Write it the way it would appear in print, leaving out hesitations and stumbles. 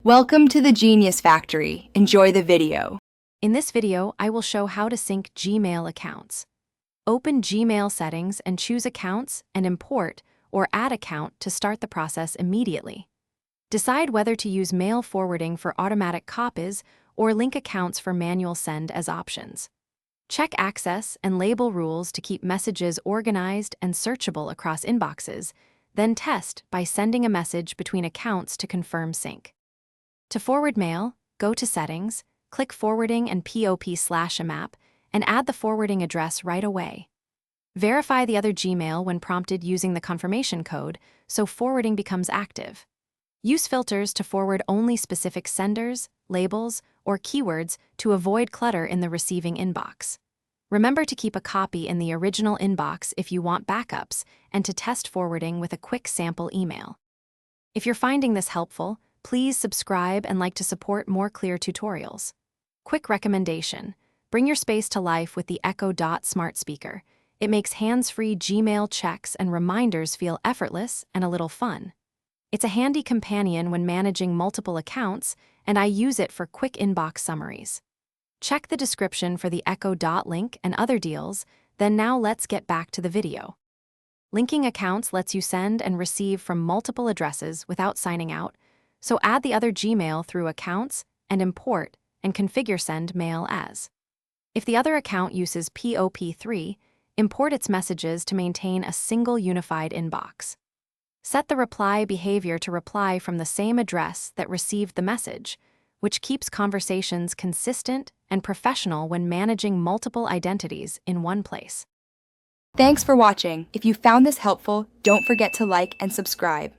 Welcome to the Genius Factory. Enjoy the video. In this video, I will show how to sync Gmail accounts. Open Gmail settings and choose Accounts and Import or Add Account to start the process immediately. Decide whether to use mail forwarding for automatic copies or link accounts for manual send as options. Check access and label rules to keep messages organized and searchable across inboxes, then test by sending a message between accounts to confirm sync. To forward mail, go to Settings, click Forwarding and POP/AMAP, and add the forwarding address right away. Verify the other Gmail when prompted using the confirmation code so forwarding becomes active. Use filters to forward only specific senders, labels, or keywords to avoid clutter in the receiving inbox. Remember to keep a copy in the original inbox if you want backups and to test forwarding with a quick sample email. If you're finding this helpful, please subscribe and like to support more clear tutorials. Quick recommendation: bring your space to life with the Echo Dot smart speaker. It makes hands-free Gmail checks and reminders feel effortless and a little fun. It's a handy companion when managing multiple accounts, and I use it for quick inbox summaries. Check the description for the Echo Dot link and other deals, then now let's get back to the video. Linking accounts lets you send and receive from multiple addresses without signing out, so add the other Gmail through Accounts and Import and configure Send Mail As. If the other account uses POP3, import its messages to maintain a single unified inbox. Set the reply behavior to reply from the same address that received the message, which keeps conversations consistent and professional when managing multiple identities in one place. Thanks for watching. If you found this helpful, don't forget to like and subscribe.